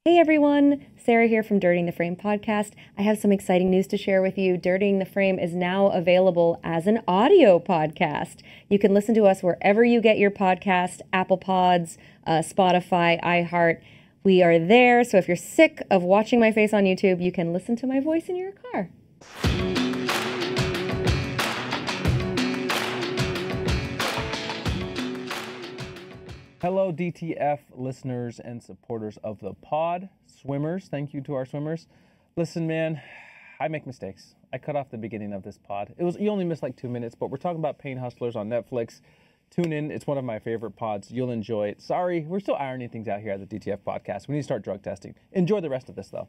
Hey everyone, Sarah here from Dirtying the Frame podcast. I have some exciting news to share with you. Dirtying the Frame is now available as an audio podcast. You can listen to us wherever you get your podcast, Apple Pods, Spotify, iHeart. We are there, so if you're sick of watching my face on YouTube, you can listen to my voice in your car. Hello, DTF listeners and supporters of the pod. Swimmers, thank you to our swimmers. Listen, man, I make mistakes. I cut off the beginning of this pod. You only missed like 2 minutes, but we're talking about Pain Hustlers on Netflix. Tune in. It's one of my favorite pods. You'll enjoy it. Sorry, we're still ironing things out here at the DTF podcast. We need to start drug testing. Enjoy the rest of this, though.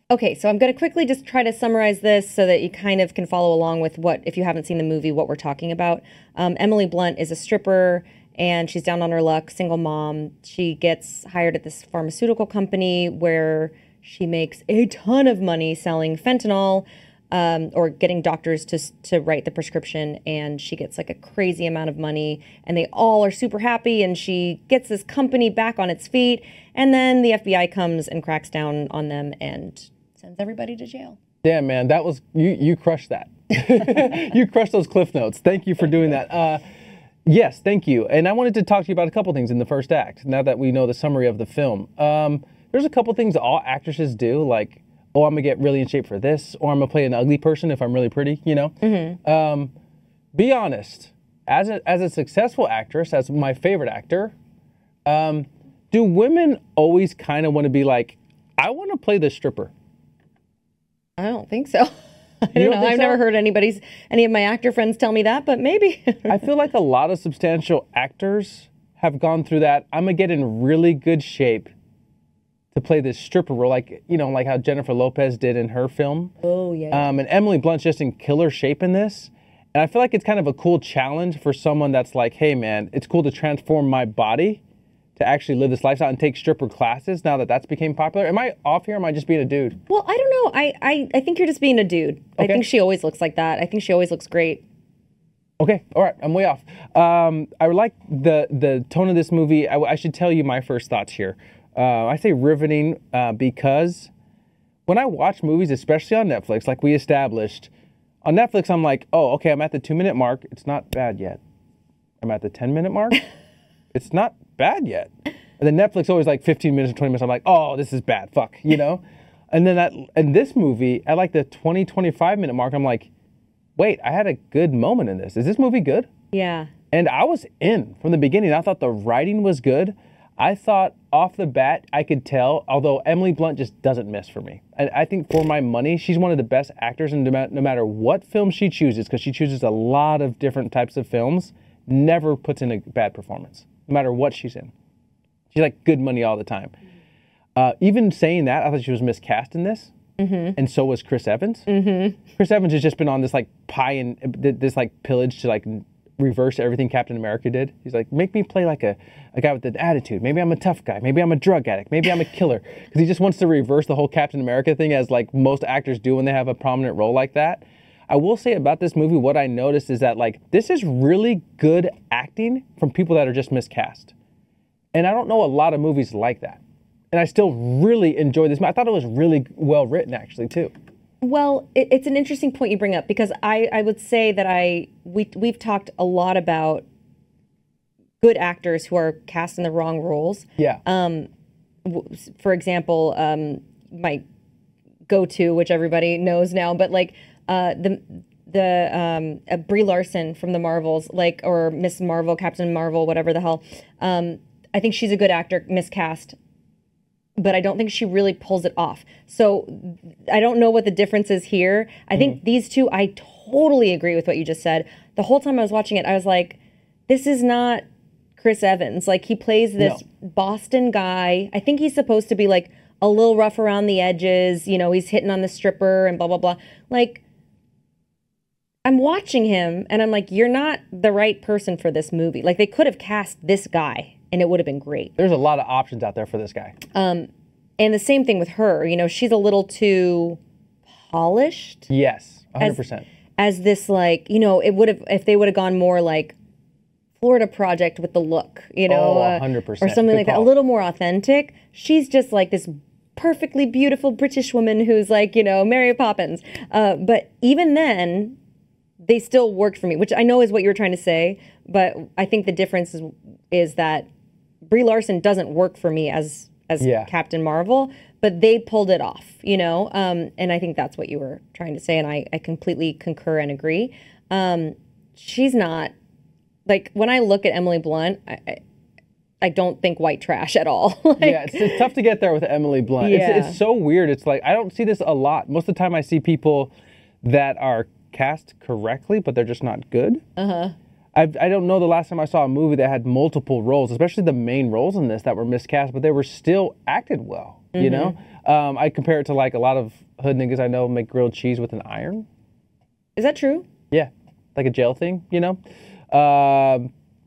Okay, so I'm going to quickly just try to summarize this so that you kind of can follow along with what, if you haven't seen the movie, what we're talking about. Emily Blunt is a stripper, and she's down on her luck, single mom. She gets hired at this pharmaceutical company where she makes a ton of money selling fentanyl or getting doctors to write the prescription. And she gets like a crazy amount of money and they all are super happy. And she gets this company back on its feet. And then the FBI comes and cracks down on them and sends everybody to jail. Damn, man, that was, you crushed that. You crushed those cliff notes. Thank you for doing that. Yes, thank you. And I wanted to talk to you about a couple things in the first act, now that we know the summary of the film. There's a couple things all actresses do, like, oh, I'm going to get really in shape for this, or I'm going to play an ugly person if I'm really pretty, you know? Mm-hmm. Be honest. As a successful actress, as my favorite actor, do women always kind of want to be like, I want to play the stripper? I don't think so. I don't know. I've never heard any of my actor friends tell me that, but maybe. I feel like a lot of substantial actors have gone through that. I'm going to get in really good shape to play this stripper role, like, you know, like how Jennifer Lopez did in her film. Oh, yeah. And Emily Blunt's just in killer shape in this. And I feel like it's kind of a cool challenge for someone that's like, hey, man, it's cool to transform my body to actually live this lifestyle and take stripper classes now that that's became popular. Am I off here or am I just being a dude? Well, I don't know. I think you're just being a dude. Okay. I think she always looks like that. I think she always looks great. Okay, all right, I'm way off. I like the tone of this movie. I should tell you my first thoughts here. I say riveting because when I watch movies, especially on Netflix, like we established, on Netflix I'm like, oh, okay, I'm at the 2-minute mark. It's not bad yet. I'm at the 10-minute mark. It's not bad yet. And then Netflix always like 15 minutes or 20 minutes. I'm like, oh, this is bad. Fuck, you know? And then in this movie, at like the 20, 25-minute mark, I'm like, wait, I had a good moment in this. Is this movie good? Yeah. And I was in from the beginning. I thought the writing was good. I thought off the bat, I could tell, although Emily Blunt just doesn't miss for me. I think for my money, she's one of the best actors, and no matter what film she chooses, because she chooses a lot of different types of films, never puts in a bad performance, no matter what she's in. She's like good money all the time. Even saying that, I thought she was miscast in this. Mm-hmm. And so was Chris Evans. Mm-hmm. Chris Evans has just been on this like pie and this like pillage to like reverse everything Captain America did. He's like, make me play like a guy with an attitude. Maybe I'm a tough guy. Maybe I'm a drug addict. Maybe I'm a killer. Because he just wants to reverse the whole Captain America thing, as like most actors do when they have a prominent role like that. I will say about this movie, what I noticed is that like this is really good acting from people that are just miscast. And I don't know a lot of movies like that. And I still really enjoyed this. I thought it was really well written, actually, too. Well, it's an interesting point you bring up, because I would say that we've talked a lot about good actors who are cast in the wrong roles. Yeah. For example, my go-to, which everybody knows now, but like Brie Larson from the Marvels, like, or Miss Marvel, Captain Marvel, whatever the hell. I think she's a good actor, miscast, but I don't think she really pulls it off. So I don't know what the difference is here. I think these two, I totally agree with what you just said. The whole time I was watching it, I was like, this is not Chris Evans. Like, he plays this Boston guy. I think he's supposed to be like a little rough around the edges. You know, he's hitting on the stripper and blah, blah, blah. Like, I'm watching him and I'm like, you're not the right person for this movie. Like, they could have cast this guy and it would have been great. There's a lot of options out there for this guy. And the same thing with her. You know, she's a little too polished. Yes, 100%. As this, like, you know, it would have, if they would have gone more like Florida Project with the look, you know, 100%. or something like that, a little more authentic. She's just like this perfectly beautiful British woman who's like, you know, Mary Poppins. But even then, they still worked for me, which I know is what you were trying to say. But I think the difference is that Brie Larson doesn't work for me as Captain Marvel, but they pulled it off, you know? And I think that's what you were trying to say, and I completely concur and agree. She's not, like, when I look at Emily Blunt, I don't think white trash at all. Like, yeah, it's tough to get there with Emily Blunt. Yeah. It's so weird. It's like, I don't see this a lot. Most of the time I see people that are cast correctly, but they're just not good. I don't know the last time I saw a movie that had multiple roles, especially the main roles in this that were miscast, but they were still acted well, you know? I compare it to like a lot of hood niggas I know make grilled cheese with an iron. Is that true? Yeah, like a jail thing, you know?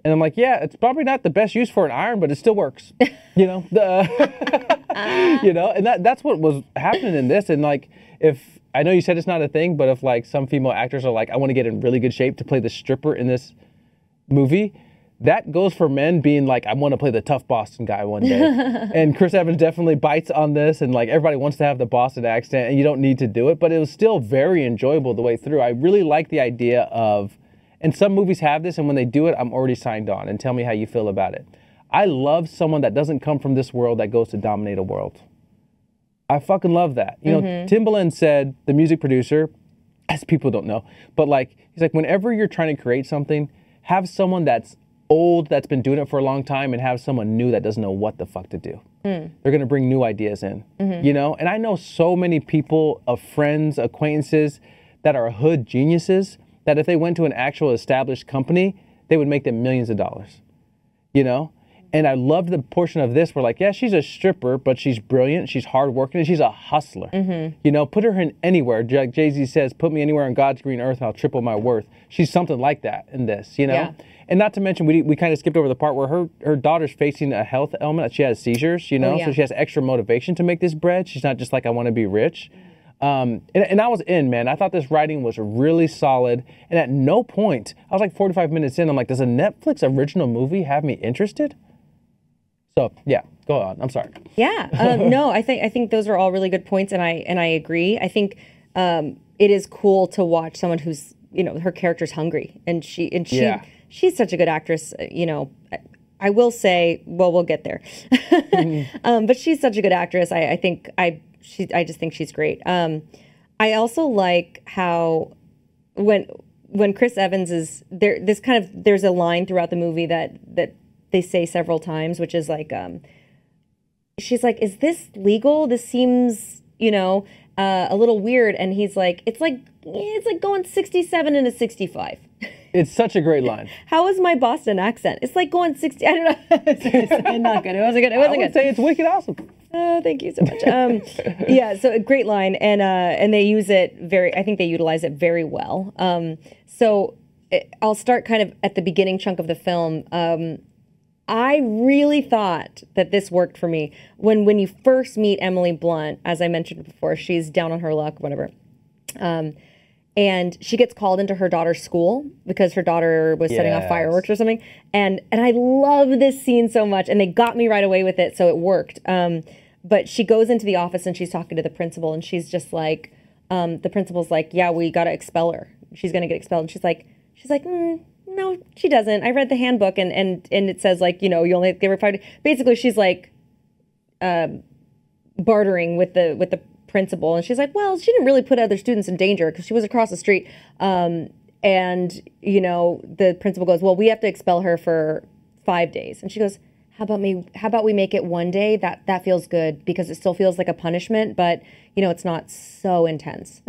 And I'm like, yeah, it's probably not the best use for an iron, but it still works, you know? You know, and that's what was happening in this. And like, if, I know you said it's not a thing, but if like some female actors are like, I want to get in really good shape to play the stripper in this movie, that goes for men being like, I want to play the tough Boston guy one day. And Chris Evans definitely bites on this, and like everybody wants to have the Boston accent, and you don't need to do it, but it was still very enjoyable the way through. I really like the idea of, and some movies have this, and when they do it, I'm already signed on, and tell me how you feel about it. I love someone that doesn't come from this world that goes to dominate a world. I fucking love that. You know, Timbaland said, the music producer, as people don't know, but like, he's like, whenever you're trying to create something, have someone that's old, that's been doing it for a long time, and have someone new that doesn't know what the fuck to do. They're going to bring new ideas in, you know? And I know so many people, friends, acquaintances that are hood geniuses that if they went to an actual established company, they would make them millions of dollars, you know? And I loved the portion of this where like, yeah, she's a stripper, but she's brilliant, she's hardworking, and she's a hustler. You know, put her in anywhere. Like Jay-Z says, put me anywhere on God's green earth and I'll triple my worth. She's something like that in this, you know? Yeah. And not to mention, we kind of skipped over the part where her daughter's facing a health ailment. She has seizures, you know? So she has extra motivation to make this bread. She's not just like, I want to be rich. And I was in, man. I thought this writing was really solid. And at no point, I was like 45 minutes in, I'm like, does a Netflix original movie have me interested? So yeah, go on. I'm sorry. Yeah, no, I think those are all really good points, and I agree. I think it is cool to watch someone who's, you know, her character's hungry, and she's such a good actress. You know, I will say, well, we'll get there, but she's such a good actress. I just think she's great. I also like how when Chris Evans is there, there's a line throughout the movie that they say several times, which is like, she's like, is this legal? This seems, you know, a little weird. And he's like, it's like going 67 into 65. It's such a great line. How is my Boston accent? It's like going 60. I don't know. It's not good. It wasn't good. It wasn't good. I would say it's wicked awesome. Oh, thank you so much. Yeah, so a great line, and they use it I think they utilize it very well. I'll start kind of at the beginning chunk of the film. I really thought that this worked for me. When you first meet Emily Blunt, as I mentioned before, she's down on her luck, whatever. And she gets called into her daughter's school because her daughter was setting off fireworks or something. And I love this scene so much, and they got me right away with it, so it worked. But she goes into the office and she's talking to the principal, and she's just like, the principal's like, yeah, we got to expel her. She's going to get expelled. And she's like, no, she doesn't. I read the handbook, and it says, like, you know, you only give her 5 days. Basically, she's like bartering with the principal, and she's like, well, she didn't really put other students in danger because she was across the street. And you know, the principal goes, well, we have to expel her for 5 days, and she goes, how about we make it 1 day? That feels good because it still feels like a punishment, but you know, it's not so intense.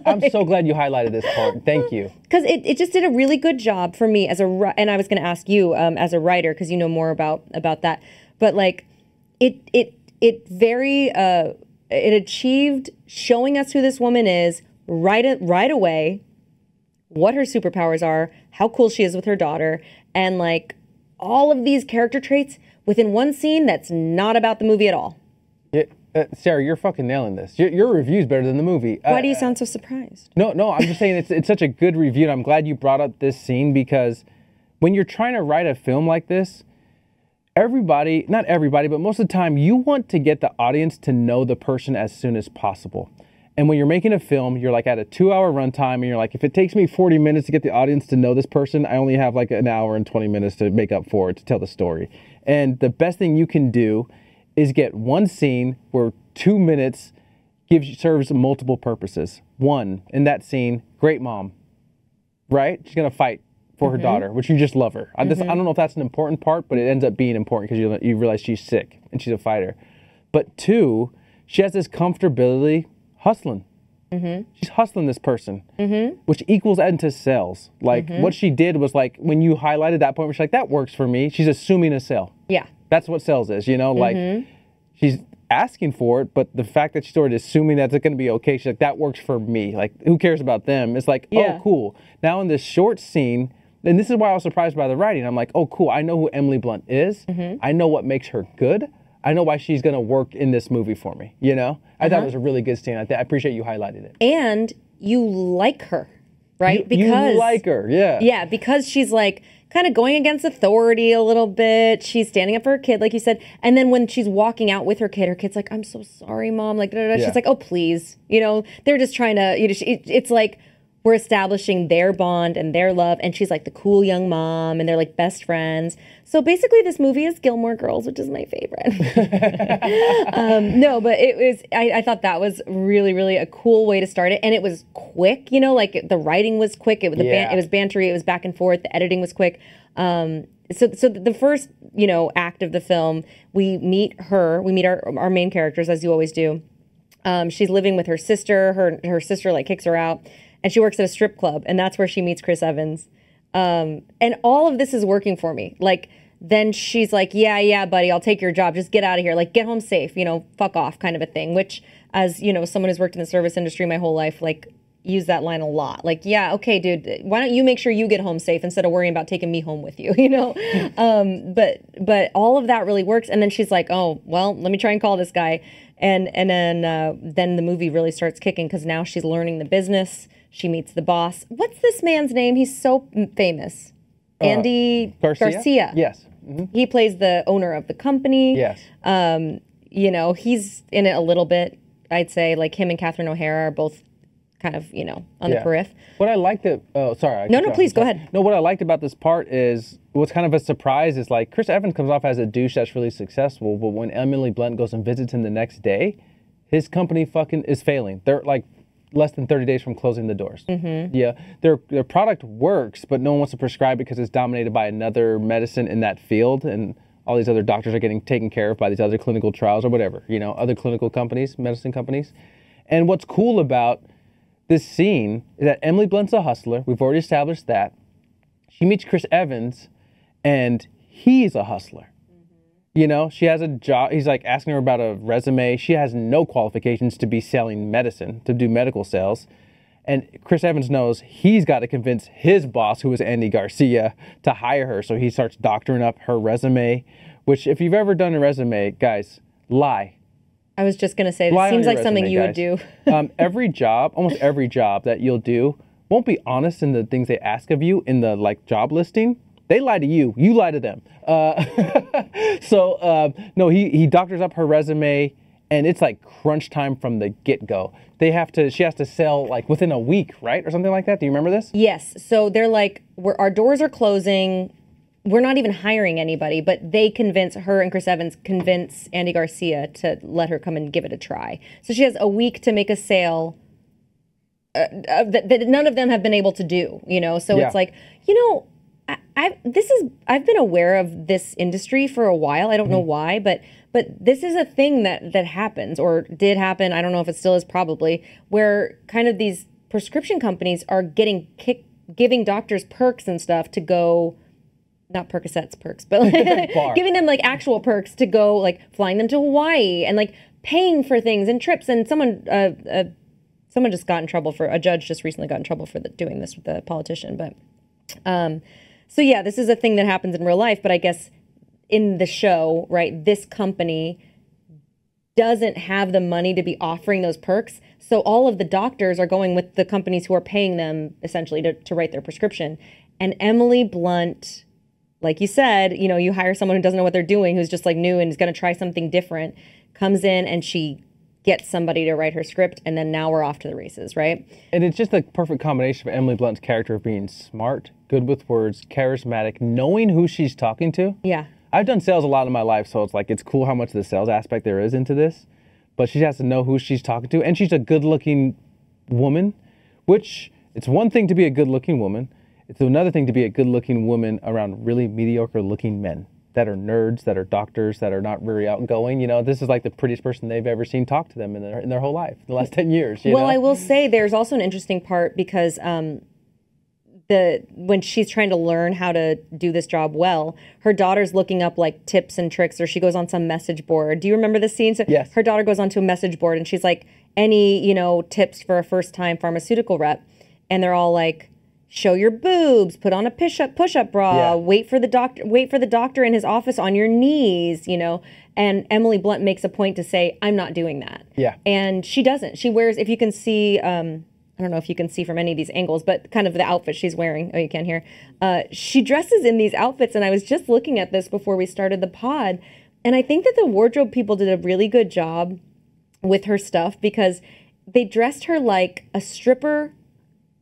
I'm so glad you highlighted this part. Thank you. Because it just did a really good job for me and I was going to ask you as a writer, because you know more about that. But like, it achieved showing us who this woman is right away, what her superpowers are, how cool she is with her daughter, and like all of these character traits within one scene that's not about the movie at all. Yeah. Sarah, you're fucking nailing this. Your review's better than the movie. Why do you sound so surprised? No, I'm just saying it's such a good review, and I'm glad you brought up this scene, because when you're trying to write a film like this, everybody, not everybody, but most of the time, you want to get the audience to know the person as soon as possible. And when you're making a film, you're like at a 2-hour runtime, and you're like, if it takes me 40 minutes to get the audience to know this person, I only have like an hour and 20 minutes to make up for it, to tell the story. And the best thing you can do is get one scene where 2 minutes serves multiple purposes. One, in that scene, great mom, right? She's gonna fight for her daughter, which you just love her. I don't know if that's an important part, but it ends up being important because you realize she's sick and she's a fighter. But two, she has this comfortability hustling. She's hustling this person, which equals into sales. Like what she did was like, when you highlighted that point, where she's like, that works for me. She's assuming a sale. Yeah. That's what sales is, you know, like she's asking for it, but the fact that she's sort of assuming that's going to be okay, she's like, that works for me. Like, who cares about them? It's like, oh, cool. Now in this short scene, and this is why I was surprised by the writing. I'm like, oh, cool. I know who Emily Blunt is. I know what makes her good. I know why she's going to work in this movie for me, you know? I thought it was a really good scene. I appreciate you highlighted it. And you like her, right? You like her, yeah. Yeah, because she's like kind of going against authority a little bit. She's standing up for her kid, like you said. And then when she's walking out with her kid's like, I'm so sorry, Mom. Like, she's like, oh, please. You know, they're just trying to, you know, it's like, we're establishing their bond and their love, and she's like the cool young mom, and they're like best friends. So basically this movie is Gilmore Girls, which is my favorite. No, but it was, I thought that was really, really a cool way to start it. And it was quick, you know, like the writing was quick. It was bantery, it was back and forth, the editing was quick. So the first, you know, act of the film, we meet our main characters, as you always do. She's living with her sister. Her sister like kicks her out. And she works at a strip club, and that's where she meets Chris Evans. And all of this is working for me. Like, then she's like, yeah, buddy, I'll take your job. Just get out of here. Like, get home safe, you know, fuck off kind of a thing. Which, as, you know, someone who's worked in the service industry my whole life, like, use that line a lot. Like, yeah, okay, dude, why don't you make sure you get home safe instead of worrying about taking me home with you, you know? But all of that really works. And then she's like, oh, well, let me try and call this guy. And then the movie really starts kicking because now she's learning the business. She meets the boss. What's this man's name? He's so famous. Andy Garcia. Yes. He plays the owner of the company. Yes. You know, he's in it a little bit. I'd say like him and Catherine O'Hara are both kind of, you know, on the periph. What I liked Please go ahead. No, what I liked about this part is what's kind of a surprise is like Chris Evans comes off as a douche that's really successful, but when Emily Blunt goes and visits him the next day, his company fucking is failing. They're like less than 30 days from closing the doors. Yeah, their product works, but no one wants to prescribe it because it's dominated by another medicine in that field, and all these other doctors are getting taken care of by these other clinical trials or whatever, you know, other clinical companies, medicine companies. And what's cool about this scene is that Emily Blunt's a hustler. We've already established that. She meets Chris Evans, and he's a hustler. You know, she has a job. He's like asking her about a resume. She has no qualifications to be selling medicine, to do medical sales. And Chris Evans knows he's got to convince his boss, who is Andy Garcia, to hire her. So he starts doctoring up her resume, which if you've ever done a resume, guys, lie. I was just going to say, this seems like something you would do. Almost every job that you'll do won't be honest in the things they ask of you in the like job listing. They lie to you. You lie to them. No, he doctors up her resume, and it's like crunch time from the get-go. She has to sell like within a week, right? Or something like that. Do you remember this? Yes. So they're like, our doors are closing. We're not even hiring anybody, but they her and Chris Evans convince Andy Garcia to let her come and give it a try. So she has a week to make a sale that none of them have been able to do, you know? So it's like, you know, I've been aware of this industry for a while. I don't know why, but this is a thing that happens or did happen. I don't know if it still is, probably, where kind of these prescription companies are giving doctors perks and stuff to go, not Percocets perks, but like, giving them like actual perks to go, like flying them to Hawaii and like paying for things and trips. And someone just got in trouble a judge just recently got in trouble for doing this with a politician, but. So yeah, this is a thing that happens in real life, but I guess in the show, right, this company doesn't have the money to be offering those perks. So all of the doctors are going with the companies who are paying them essentially to write their prescription. And Emily Blunt like you said, you know, you hire someone who doesn't know what they're doing, who's just like new and is going to try something different, comes in and she gets somebody to write her script, and then now we're off to the races, right? And it's just the perfect combination of Emily Blunt's character of being smart, good with words, charismatic, knowing who she's talking to. Yeah. I've done sales a lot in my life, so it's like it's cool how much of the sales aspect there is into this. But she has to know who she's talking to, and she's a good-looking woman, which it's one thing to be a good-looking woman. It's another thing to be a good-looking woman around really mediocre-looking men that are nerds, that are doctors, that are not very outgoing. You know, this is like the prettiest person they've ever seen talk to them in their whole life, the last 10 years. You know? I will say there's also an interesting part because when she's trying to learn how to do this job well, her daughter's looking up like tips and tricks, or she goes on some message board. Do you remember this scene? So yes. Her daughter goes onto a message board and she's like, any, you know, tips for a first-time pharmaceutical rep? And they're all like, show your boobs, put on a push-up bra, wait for the doctor in his office on your knees, you know. And Emily Blunt makes a point to say, I'm not doing that. Yeah. And she doesn't. She wears, if you can see, I don't know if you can see from any of these angles, but kind of the outfit she's wearing. Oh, you can hear. She dresses in these outfits, and I was just looking at this before we started the pod, and I think that the wardrobe people did a really good job with her stuff because they dressed her like a stripper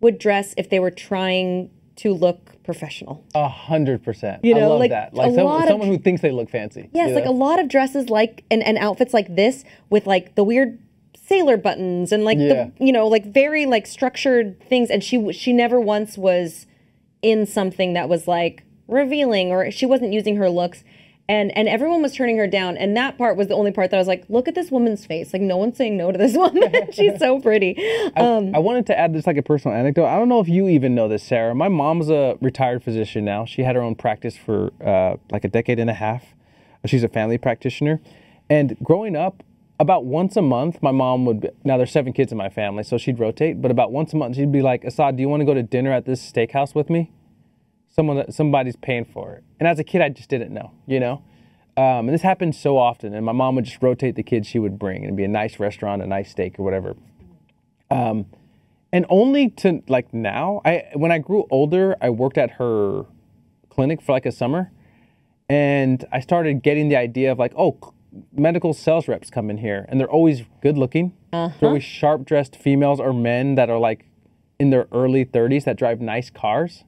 would dress if they were trying to look professional. 100%. You know, I love like that. Like someone who thinks they look fancy. Yes, like a lot of dresses like and outfits like this with like the weird sailor buttons and like the, you know, like very like structured things. And she never once was in something that was like revealing, or she wasn't using her looks. And everyone was turning her down. And that part was the only part that I was like, look at this woman's face. Like, no one's saying no to this woman. She's so pretty. I wanted to add this like a personal anecdote. I don't know if you even know this, Sarah. My mom's a retired physician now. She had her own practice for like a decade and a half. She's a family practitioner. And growing up, about once a month, my mom would, now there's 7 kids in my family, so she'd rotate. But about once a month, she'd be like, Asaad, do you want to go to dinner at this steakhouse with me? Somebody's paying for it. And as a kid, I just didn't know, you know? And this happened so often, and my mom would just rotate the kids she would bring, and it'd be a nice restaurant, a nice steak or whatever. And only to, like now, when I grew older, I worked at her clinic for like a summer, and I started getting the idea of like, oh, medical sales reps come in here, and they're always good looking. They're always sharp dressed females or men that are like in their early 30s that drive nice cars.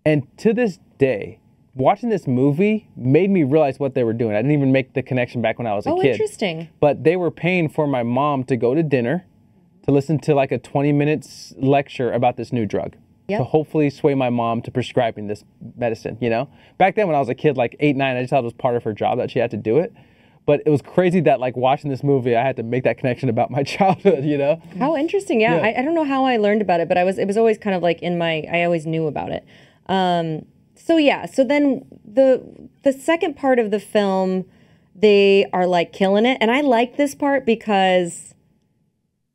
And to this day, watching this movie made me realize what they were doing. I didn't even make the connection back when I was a kid. Oh, interesting. But they were paying for my mom to go to dinner to listen to like a 20-minute lecture about this new drug. To hopefully sway my mom to prescribing this medicine, you know? Back then when I was a kid, like 8, 9, I just thought it was part of her job that she had to do it. But it was crazy that like watching this movie, I had to make that connection about my childhood, you know? How interesting, yeah. I don't know how I learned about it, but it was always kind of like I always knew about it. So then the second part of the film, they are like killing it. And I like this part because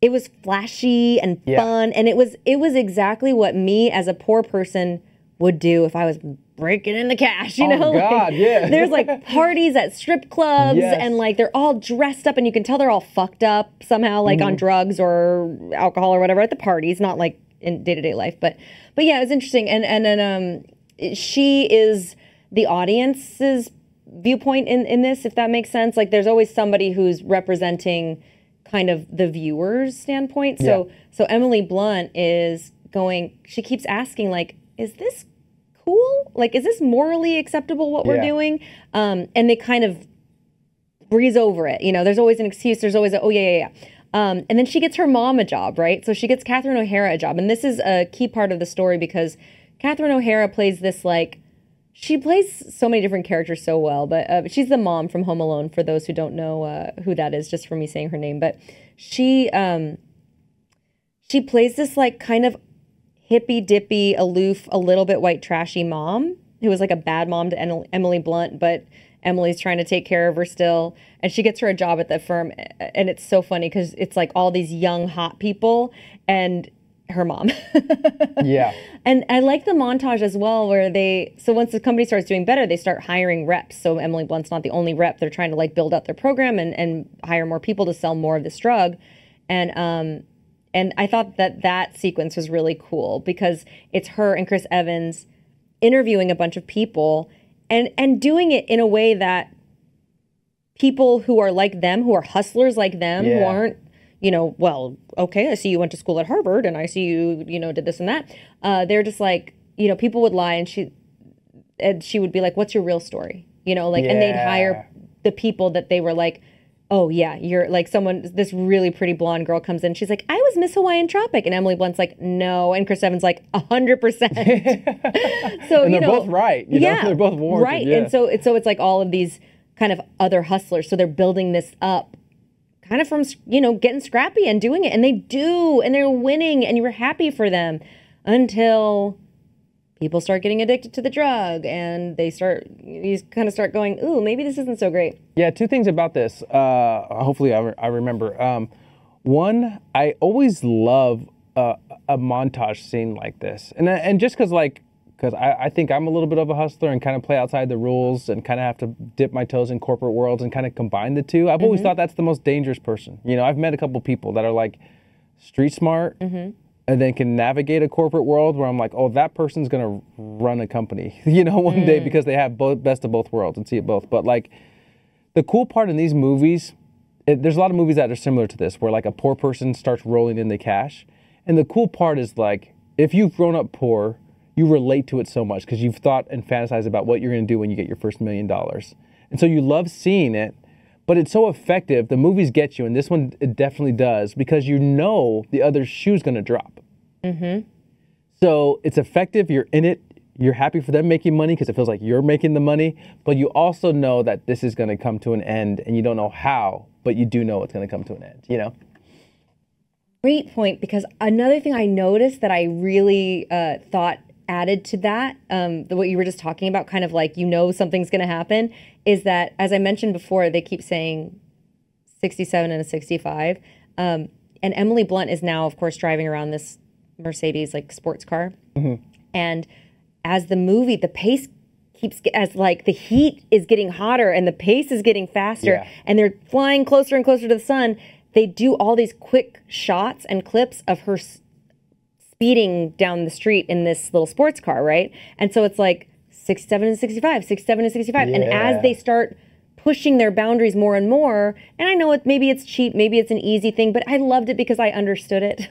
it was flashy and fun. And it was exactly what me as a poor person would do if I was breaking in the cash, you know? Oh, God, yeah. There's like parties at strip clubs and like they're all dressed up and you can tell they're all fucked up somehow, like on drugs or alcohol or whatever at the parties, not like in day-to-day life. But yeah, it was interesting. And then she is the audience's viewpoint in this, if that makes sense. Like there's always somebody who's representing kind of the viewer's standpoint. So Emily Blunt is going, she keeps asking like, is this cool? Like, is this morally acceptable what we're doing? And they kind of breeze over it. You know, there's always an excuse. There's always and then she gets her mom a job, right? So she gets Catherine O'Hara a job. And this is a key part of the story because Catherine O'Hara plays this like, she plays so many different characters so well, but she's the mom from Home Alone, for those who don't know who that is, just from me saying her name. But she plays this like kind of hippy-dippy, aloof, a little bit white trashy mom who was like a bad mom to Emily Blunt, but Emily's trying to take care of her still. And she gets her a job at the firm. And it's so funny because it's like all these young, hot people and her mom. And I like the montage as well where so once the company starts doing better, they start hiring reps. So Emily Blunt's not the only rep. They're trying to like build out their program and hire more people to sell more of this drug. And I thought that sequence was really cool because it's her and Chris Evans interviewing a bunch of people and doing it in a way that people who are like them, who are hustlers like them, who aren't, well, okay, I see you went to school at Harvard and I see you, did this and that. They're just like, people would lie and she would be like, what's your real story? And they'd hire the people that they were like, oh yeah, you're like this really pretty blonde girl comes in. She's like, I was Miss Hawaiian Tropic. And Emily Blunt's like, no. And Chris Evans like 100%. So, and they're both right. They're both warranted. Right. Yeah. And so it's like all of these kind of other hustlers. So they're building this up kind of from, getting scrappy and doing it. And they do, and they're winning and you were happy for them until people start getting addicted to the drug and you kind of start going, ooh, maybe this isn't so great. Yeah, two things about this. Hopefully I remember. One, I always love a montage scene like this. And just because I think I'm a little bit of a hustler and kind of play outside the rules and kind of have to dip my toes in corporate worlds and kind of combine the two. I've always thought that's the most dangerous person. I've met a couple people that are like street smart, and then can navigate a corporate world where I'm like, oh, that person's going to run a company, one day because they have best of both worlds and see it both. But like the cool part in these movies, there's a lot of movies that are similar to this where like a poor person starts rolling in the cash. And the cool part is like, if you've grown up poor, you relate to it so much because you've thought and fantasized about what you're going to do when you get your first $1 million. And so you love seeing it. But it's so effective. The movies get you, and this one it definitely does because the other shoe's going to drop. So it's effective. You're in it. You're happy for them making money because it feels like you're making the money. But you also know that this is going to come to an end, and you don't know how, but you do know it's going to come to an end. Great point. Because another thing I noticed that I really thought added to that, what you were just talking about, kind of like something's going to happen, is that, as I mentioned before, they keep saying 67 and a 65. And Emily Blunt is now, of course, driving around this Mercedes like sports car. And as the pace as like the heat is getting hotter and the pace is getting faster and they're flying closer and closer to the sun, they do all these quick shots and clips of her speeding down the street in this little sports car, right? And so it's like 67 and 65, 67 and 65. And as they start pushing their boundaries more and more, and I know maybe it's cheap, maybe it's an easy thing, but I loved it because I understood it.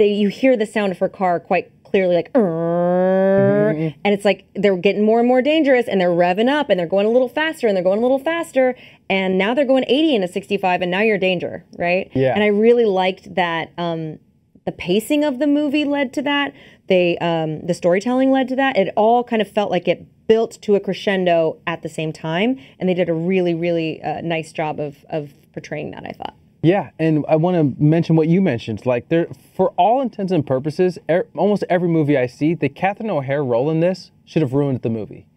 You hear the sound of her car quite clearly, like, and it's like they're getting more and more dangerous, and they're revving up, and they're going a little faster, and they're going a little faster, and now they're going 80 in a 65, and now you're in danger, right? Yeah. And I really liked that. The pacing of the movie led to that. The storytelling led to that. It all kind of felt like it built to a crescendo at the same time, and they did a really, really nice job of portraying that, I thought. Yeah, and I want to mention what you mentioned. Like, for all intents and purposes, almost every movie I see, the Catherine O'Hara role in this should have ruined the movie.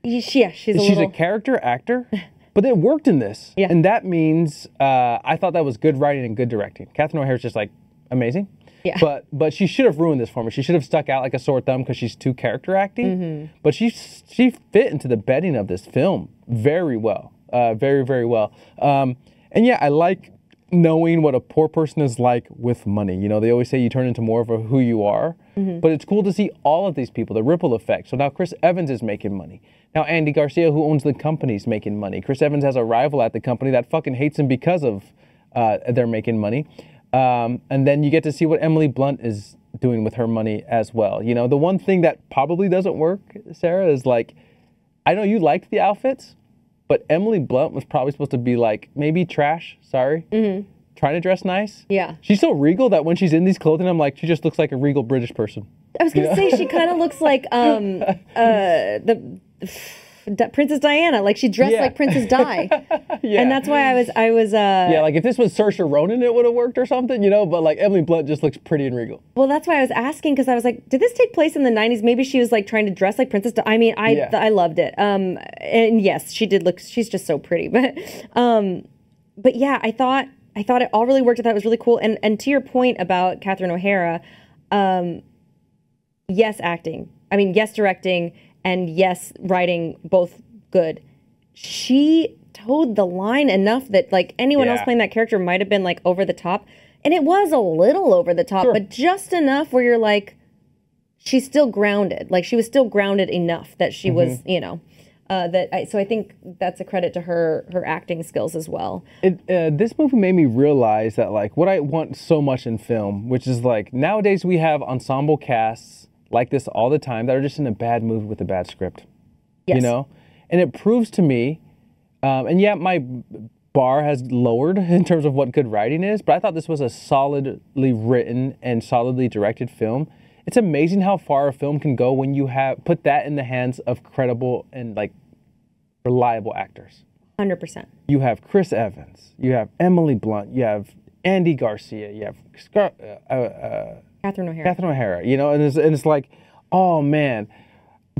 Yeah, she's a character actor, but it worked in this. Yeah. And that means I thought that was good writing and good directing. Catherine O'Hara's just like amazing. Yeah. But she should have ruined this for me. She should have stuck out like a sore thumb because she's too character acting. But she fit into the bedding of this film very well. Very, very well. And yeah, I like knowing what a poor person is like with money. They always say you turn into more of who you are. But it's cool to see all of these people, the ripple effect. So now Chris Evans is making money. Now Andy Garcia, who owns the company, is making money. Chris Evans has a rival at the company that fucking hates him because of they're making money. And then you get to see what Emily Blunt is doing with her money as well. The one thing that probably doesn't work, Sarah, is like, I know you liked the outfits, but Emily Blunt was probably supposed to be like, maybe trash, sorry, trying to dress nice. Yeah. She's so regal that when she's in these clothing, I'm like, she just looks like a regal British person. I was going to say, she kind of looks like Princess Diana, like she dressed like Princess Di. And that's why I was yeah, like if this was Saoirse Ronan, it would have worked or something, but like Emily Blunt just looks pretty and regal. Well, that's why I was asking, because I was like, did this take place in the 90s? Maybe she was like trying to dress like Princess Di. I mean, I loved it. And yes, she did look, she's just so pretty. But yeah, I thought it all really worked. I thought it was really cool. And to your point about Catherine O'Hara, yes, acting. I mean, yes, directing. And yes, writing, both good. She towed the line enough that like anyone else playing that character might have been like over the top. And it was a little over the top, but just enough where you're like, she's still grounded. Like she was still grounded enough that she was, you know, so I think that's a credit to her acting skills as well. This movie made me realize that like what I want so much in film, which is like nowadays we have ensemble casts like this all the time that are just in a bad movie with a bad script. Yes. You know, and it proves to me, and yeah, my bar has lowered in terms of what good writing is, but I thought this was a solidly written and solidly directed film. It's amazing how far a film can go when you have put that in the hands of credible and like reliable actors. 100%. You have Chris Evans, you have Emily Blunt, you have Andy Garcia, you have Catherine O'Hara. Catherine O'Hara. You know, and it's like, oh man.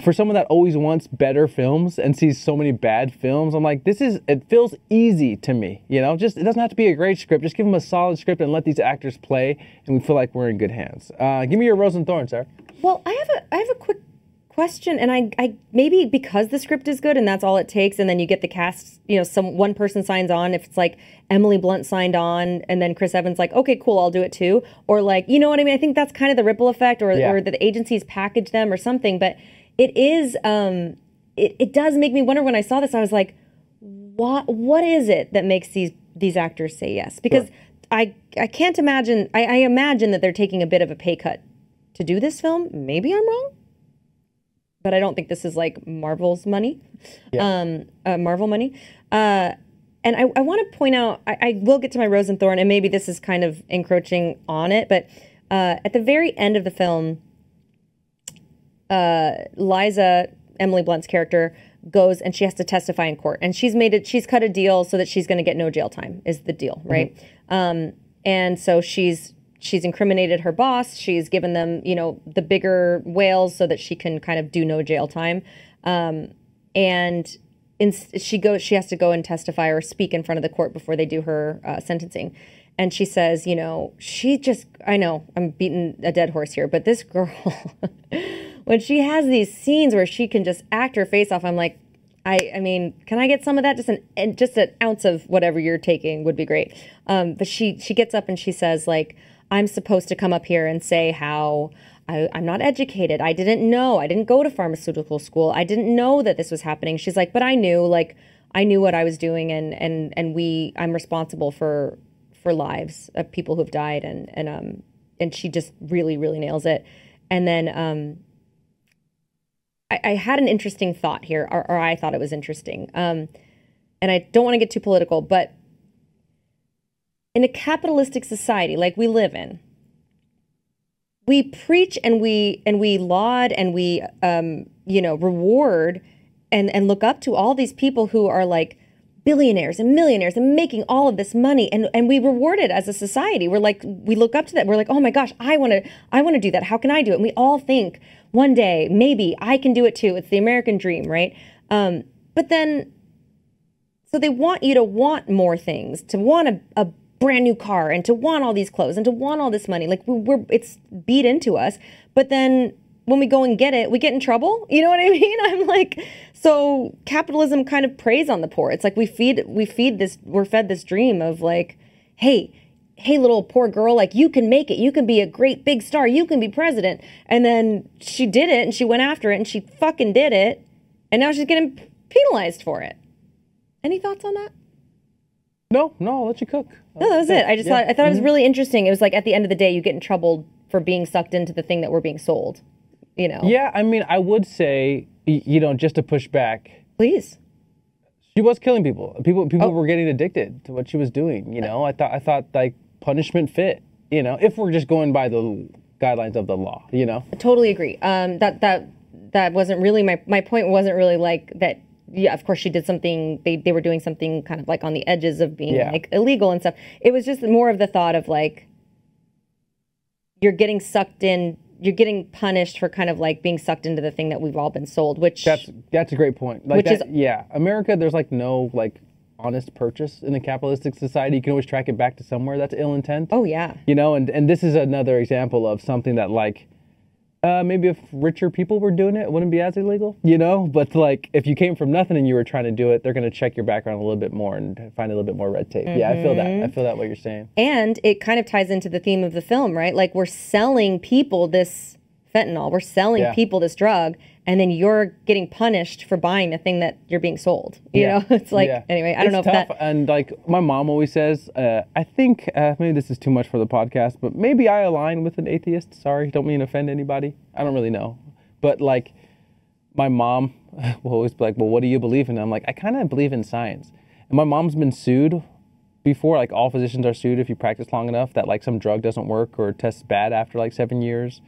For someone that always wants better films and sees so many bad films, I'm like, it feels easy to me, you know? Just, it doesn't have to be a great script. Just give them a solid script and let these actors play, and we feel like we're in good hands. Give me your Rose and Thorn, Sarah. Well, I have a quick question, and I maybe because the script is good and that's all it takes, and then you get the cast, you know, one person signs on. If it's like Emily Blunt signed on, and then Chris Evans like, okay, cool, I'll do it too, or like, you know what I mean? I think that's kind of the ripple effect, or that the agencies package them or something, but. It is, it does make me wonder when I saw this, I was like, what is it that makes these actors say yes? Because I can't imagine, I imagine that they're taking a bit of a pay cut to do this film. Maybe I'm wrong, but I don't think this is like Marvel's money, Marvel money. And I want to point out, I will get to my Rose and Thorn, and maybe this is kind of encroaching on it, but at the very end of the film, Liza, Emily Blunt's character, goes and she has to testify in court, and she's cut a deal so that she's going to get no jail time is the deal, right? And so she's incriminated her boss. She's given them, you know, the bigger whales so that she can kind of do no jail time. And she has to go and testify or speak in front of the court before they do her sentencing. And she says, you know, I know I'm beating a dead horse here, but this girl, when she has these scenes where she can just act her face off, I'm like, I mean, can I get some of that? Just an ounce of whatever you're taking would be great. But she gets up and she says, like, I'm supposed to come up here and say how I'm not educated. I didn't know. I didn't go to pharmaceutical school. I didn't know that this was happening. She's like, but I knew what I was doing, and I'm responsible for lives of people who've died, and she just really, really nails it. And then I had an interesting thought here, or I thought it was interesting. And I don't want to get too political, but in a capitalistic society like we live in, we preach and we laud and we reward and look up to all these people who are like billionaires and millionaires and making all of this money, and we reward it as a society. We're like, we look up to that. We're like, oh my gosh, I want to do that. How can I do it? And we all think one day maybe I can do it too. It's the American dream, right? But then, so they want you to want more things, to want a brand new car, and to want all these clothes, and to want all this money. Like it's beat into us. But then when we go and get it, we get in trouble. You know what I mean? I'm like, so capitalism kind of preys on the poor. It's like we're fed this dream of like, hey, little poor girl, like you can make it. You can be a great big star. You can be president. And then she did it, and she went after it, and she fucking did it. And now she's getting penalized for it. Any thoughts on that? No, I'll let you cook. No, that was it. I thought it was really interesting. It was like at the end of the day, you get in trouble for being sucked into the thing that we're being sold. You know? Yeah, I mean, I would say, you know, just to push back. Please. She was killing people. People were getting addicted to what she was doing. You know, I thought like punishment fit. You know, if we're just going by the guidelines of the law. You know. I totally agree. That wasn't really my point. Wasn't really like that. Yeah, of course she did something. They were doing something kind of like on the edges of being like illegal and stuff. It was just more of the thought of like you're getting sucked in. You're getting punished for kind of like being sucked into the thing that we've all been sold, which that's a great point. Like America, there's like no like honest purchase in a capitalistic society. You can always track it back to somewhere that's ill intent. Oh yeah. You know, and this is another example of something that like maybe if richer people were doing it, it wouldn't be as illegal, you know? But like if you came from nothing and you were trying to do it, they're going to check your background a little bit more and find a little bit more red tape. Mm-hmm. Yeah, I feel that what you're saying. And it kind of ties into the theme of the film, right? Like we're selling people this fentanyl. We're selling Yeah. people this drug, and then you're getting punished for buying the thing that you're being sold. You know, it's like, anyway, I don't know if tough. that. And like my mom always says, I think maybe this is too much for the podcast, but maybe I align with an atheist. Sorry, don't mean to offend anybody. I don't really know. But like my mom will always be like, well, what do you believe in? And I'm like, I kind of believe in science. And my mom's been sued before, like all physicians are sued if you practice long enough that like some drug doesn't work or tests bad after like 7 years.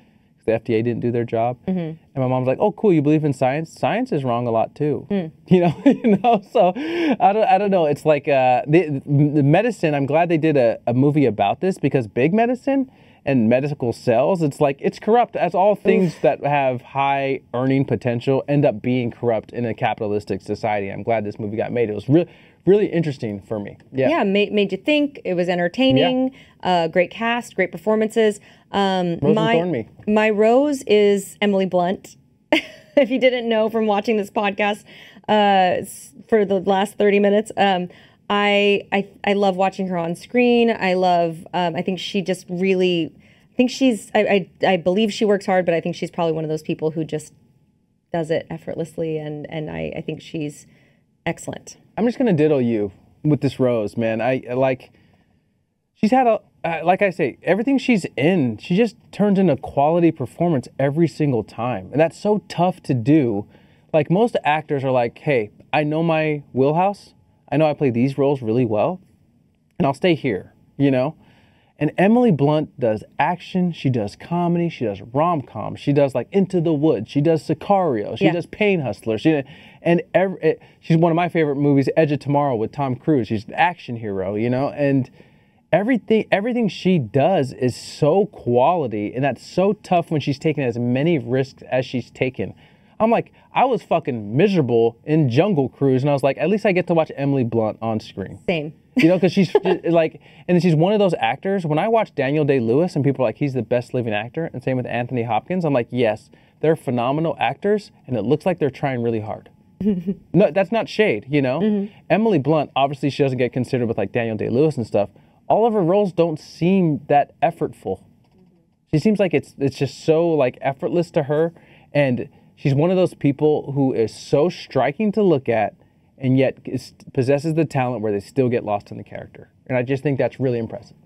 The FDA didn't do their job. And my mom's like, oh, cool, you believe in science? Science is wrong a lot too. You know, so I don't know. It's like the medicine, I'm glad they did a movie about this, because big medicine and medical cells, it's like, it's corrupt, as all things that have high earning potential end up being corrupt in a capitalistic society. I'm glad this movie got made. It was really interesting for me. Yeah, made you think. It was entertaining. Great cast, great performances. My rose is Emily Blunt. If you didn't know from watching this podcast for the last 30 minutes, I love watching her on screen. I think she just really, I believe she works hard, but I think she's probably one of those people who just does it effortlessly, and I think she's excellent. I'm just gonna diddle you with this rose, man. She's had like I say, everything she's in, she just turns in a quality performance every single time. And that's so tough to do. Like most actors are like, hey, I know my wheelhouse. I know I play these roles really well, and I'll stay here, you know? And Emily Blunt does action, she does comedy, she does rom-com, she does like Into the Woods, she does Sicario, she does Pain Hustler, she's one of my favorite movies, Edge of Tomorrow with Tom Cruise. She's an action hero, you know? And everything she does is so quality, and that's so tough when she's taking as many risks as she's taken. I'm like, I was fucking miserable in Jungle Cruise, and I was like, at least I get to watch Emily Blunt on screen. Same. You know, because she's like, and she's one of those actors. When I watch Daniel Day-Lewis and people are like, he's the best living actor, and same with Anthony Hopkins, I'm like, yes, they're phenomenal actors, and it looks like they're trying really hard. No, that's not shade, you know? Emily Blunt, obviously she doesn't get considered with like Daniel Day-Lewis and stuff. All of her roles don't seem that effortful. She seems like it's just so like effortless to her, and she's one of those people who is so striking to look at, and yet possesses the talent where they still get lost in the character. And I just think that's really impressive.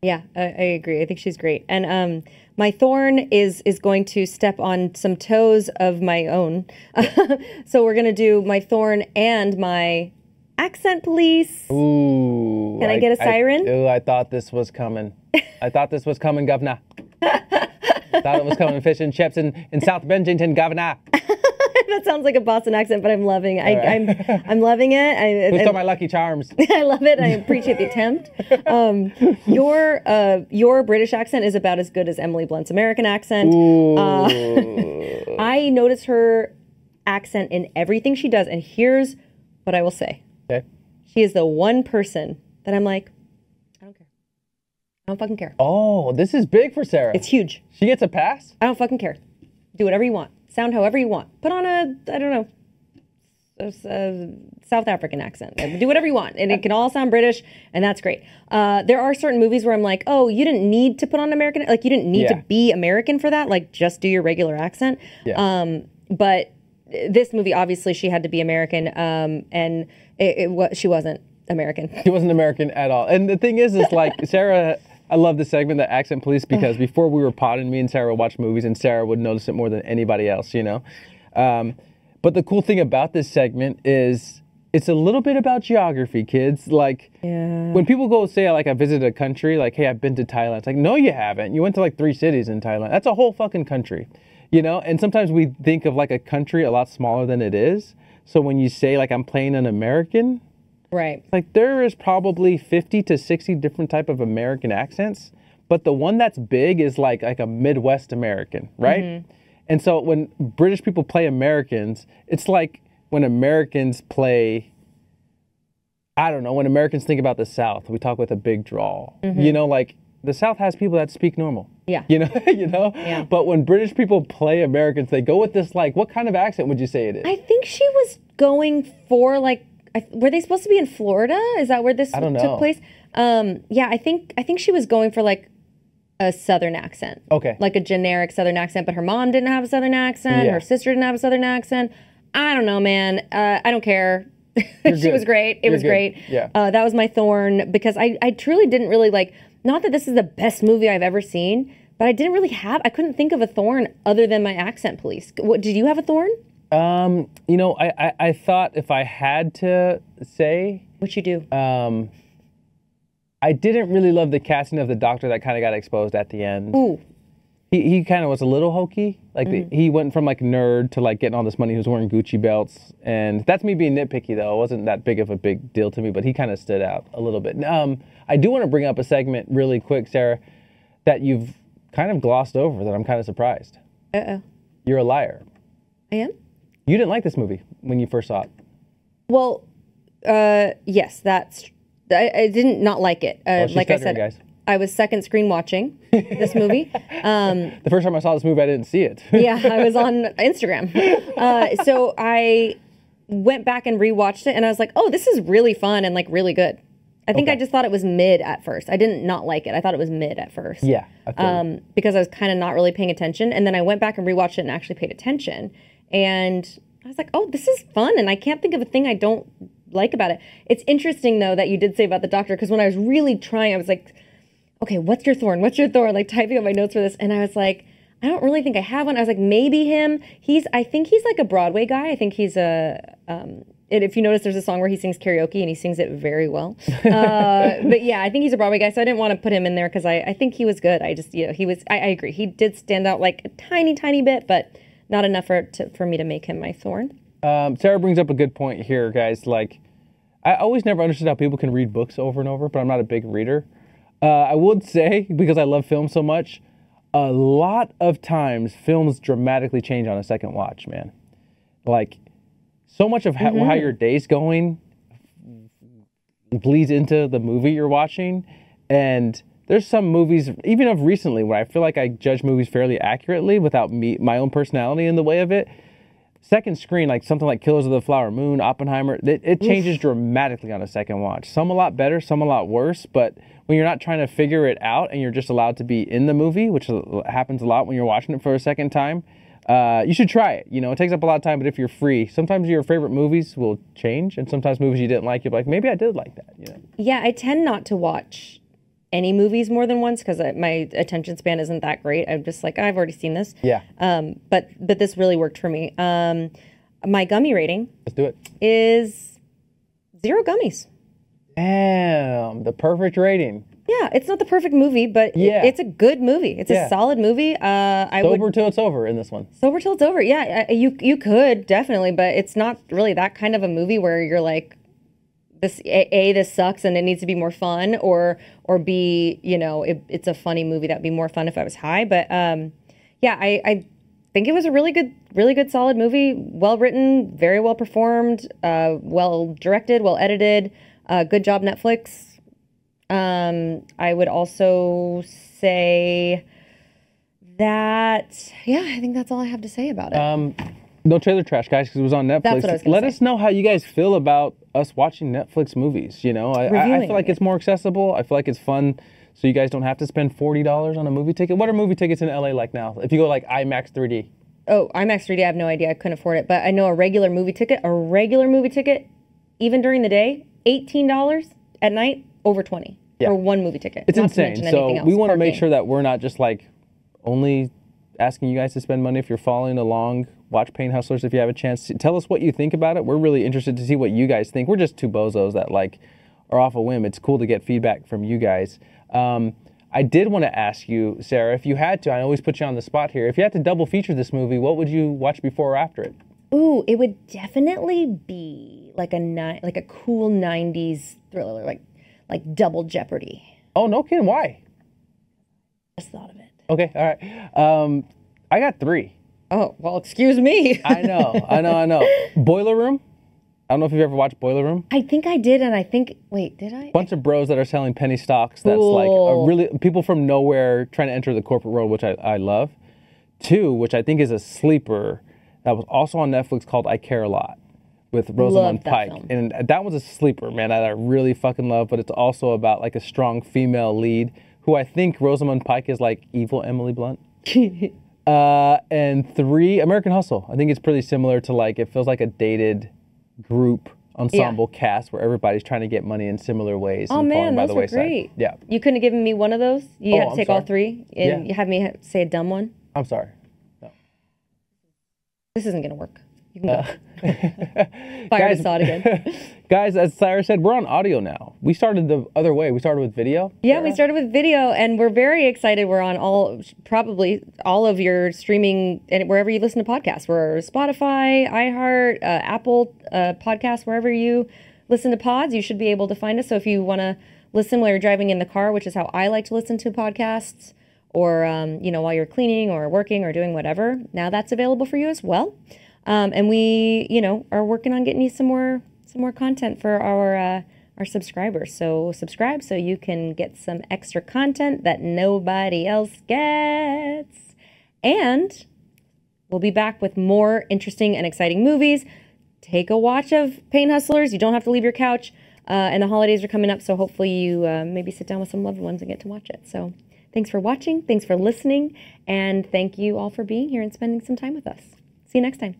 Yeah, I agree. I think she's great. And my Thorn is going to step on some toes of my own. So we're going to do my Thorn and my accent police. Ooh. Can I get a siren? I thought this was coming. I thought this was coming, governor. Thought it was coming, fish and chips in South Bennington, governor. That sounds like a Boston accent, but I'm loving it. I'm loving it. Who's my Lucky Charms? I love it. I appreciate the attempt. Your British accent is about as good as Emily Blunt's American accent. I notice her accent in everything she does, and here's what I will say. Okay. She is the one person that I'm like, I don't care. I don't fucking care. Oh, this is big for Sarah. It's huge. She gets a pass? I don't fucking care. Do whatever you want. Sound however you want. Put on a South African accent. Do whatever you want. And it can all sound British, and that's great. There are certain movies where I'm like, oh, you didn't need to put on American, like you didn't need to be American for that. Like just do your regular accent. Yeah. But this movie, obviously she had to be American, and she wasn't American. She wasn't American at all. And the thing is like Sarah, I love the segment, the accent police, because before we were potting, me and Sarah would watch movies, and Sarah would notice it more than anybody else, you know? But the cool thing about this segment is it's a little bit about geography, kids. Like, when people go say, like, I visited a country, like, hey, I've been to Thailand. It's like, no, you haven't. You went to, like, 3 cities in Thailand. That's a whole fucking country, you know? And sometimes we think of, like, a country a lot smaller than it is. So when you say, like, I'm playing an American... Right. Like there is probably 50 to 60 different type of American accents, but the one that's big is like a Midwest American, right? And so when British people play Americans, it's like when Americans play, I don't know, when Americans think about the South, we talk with a big drawl. You know, like the South has people that speak normal. Yeah. You know? Yeah. But when British people play Americans, they go with this, like, what kind of accent would you say it is? I think she was going for like, were they supposed to be in Florida? Is that where this took place? Yeah, I think she was going for like a Southern accent. Okay. Like a generic Southern accent, but her mom didn't have a Southern accent. Yeah. Her sister didn't have a Southern accent. I don't know, man. I don't care. She good. was great. It was good. great. Yeah. That was my Thorn because I truly didn't really like, not that this is the best movie I've ever seen, but I didn't really have, I couldn't think of a Thorn other than my Accent Police. What, did you have a Thorn? You know, I thought if I had to say, What you do? I didn't really love the casting of the doctor that kind of got exposed at the end. Ooh. He kind of was a little hokey. Like he went from like nerd to like getting all this money. He was wearing Gucci belts, and that's me being nitpicky though. It wasn't that big of a big deal to me, but he kind of stood out a little bit. I do want to bring up a segment really quick, Sarah, that you've kind of glossed over that I'm kind of surprised. Uh-oh. You're a liar. I am? You didn't like this movie when you first saw it. Well, yes, I didn't not like it. Like I said, guys. I was second screen watching this movie. The first time I saw this movie, I didn't see it. Yeah, I was on Instagram. So I went back and rewatched it, and I was like, oh, this is really fun and like really good. I think I just thought it was mid at first. I didn't not like it. I thought it was mid at first. Yeah. I feel because I was kind of not really paying attention. And then I went back and rewatched it and actually paid attention. And I was like, oh, this is fun. And I can't think of a thing I don't like about it. It's interesting, though, that you did say about the doctor, because when I was really trying, I was like, okay, what's your Thorn? What's your Thorn? Like typing up my notes for this. And I was like, I don't really think I have one. I was like, maybe him. I think he's like a Broadway guy. I think he's if you notice, there's a song where he sings karaoke and he sings it very well. But yeah, I think he's a Broadway guy. So I didn't want to put him in there because I think he was good. I just, I agree. He did stand out like a tiny, tiny bit, but not enough for me to make him my Thorn. Sarah brings up a good point here, guys. Like, I always never understood how people can read books over and over, but I'm not a big reader. I would say, because I love film so much, a lot of times films dramatically change on a second watch, man. Like, so much of how your day's going bleeds into the movie you're watching. And there's some movies, even of recently, where I feel like I judge movies fairly accurately without my own personality in the way of it. Second screen, like something like Killers of the Flower Moon, Oppenheimer, it changes dramatically on a second watch. Some a lot better, some a lot worse, but when you're not trying to figure it out and you're just allowed to be in the movie, which happens a lot when you're watching it for a second time, you should try it. You know, it takes up a lot of time, but if you're free, sometimes your favorite movies will change, and sometimes movies you didn't like, you're like, maybe I did like that. You know? Yeah, I tend not to watch any movies more than once because my attention span isn't that great. I'm just like, I've already seen this. Yeah. But this really worked for me. My gummy rating. Let's do it. Is 0 gummies. Damn, the perfect rating. Yeah, it's not the perfect movie, but it's a good movie. It's a solid movie. Sober till it's over in this one. Sober till it's over. Yeah, you could definitely, but it's not really that kind of a movie where you're like, this sucks and it needs to be more fun, or B, it's a funny movie that'd be more fun if I was high. But yeah, I think it was a really good, solid movie. Well written, very well performed, well directed, well edited. Good job, Netflix. I would also say that, I think that's all I have to say about it. No trailer trash, guys, because it was on Netflix. That's what I was gonna Let say. us know how you guys feel about us watching Netflix movies. You know, I feel like it's more accessible. I feel like it's fun, so you guys don't have to spend $40 on a movie ticket. What are movie tickets in LA like now? If you go like IMAX 3D. Oh, IMAX 3D, I have no idea. I couldn't afford it. But I know a regular movie ticket, even during the day, $18 at night, over 20 for one movie ticket. It's not insane. To mention anything So else. we want to make Parking. sure that we're not just like only asking you guys to spend money. If you're following along, watch Pain Hustlers if you have a chance. Tell us what you think about it. We're really interested to see what you guys think. We're just two bozos that like are off a whim. It's cool to get feedback from you guys. I did want to ask you, Sarah, if you had to, I always put you on the spot here. If you had to double feature this movie, what would you watch before or after it? Ooh, it would definitely be like a cool 90s thriller, like Double Jeopardy. Oh, no kidding. Why? Just thought of it. Okay, all right. I got 3. Oh, well, excuse me. I know. Boiler Room. I don't know if you've ever watched Boiler Room. I think I did, and wait, did I? Bunch of bros that are selling penny stocks. That's Cool. like a really people from nowhere trying to enter the corporate world, which I love. 2, which I think is a sleeper, that was also on Netflix, called I Care a Lot with Rosamund Love that Pike, film. and that was a sleeper, man. That I really fucking love. But it's also about like a strong female lead who I think Rosamund Pike is like evil Emily Blunt. And 3, American Hustle. I think it's pretty similar to like, it feels like a dated group ensemble cast where everybody's trying to get money in similar ways. Oh and man, falling by those the were wayside. great. Yeah. You couldn't have given me one of those? You had to I'm take all sorry. 3 and you have me say a dumb one? I'm sorry. No. This isn't going to work. You can go. Fire Guys- Asaad again. Guys, as Cyrus said, we're on audio now. We started the other way. We started with video. Yeah, we started with video, and we're very excited. We're on probably all of your streaming, and wherever you listen to podcasts. We're Spotify, iHeart, Apple Podcasts, wherever you listen to pods, you should be able to find us. So if you want to listen while you're driving in the car, which is how I like to listen to podcasts, or while you're cleaning or working or doing whatever, now that's available for you as well. And we, are working on getting you some more content for our subscribers. So subscribe so you can get some extra content that nobody else gets. And we'll be back with more interesting and exciting movies. Take a watch of Pain Hustlers. You don't have to leave your couch. And the holidays are coming up, so hopefully you maybe sit down with some loved ones and get to watch it. So thanks for watching. Thanks for listening. And thank you all for being here and spending some time with us. See you next time.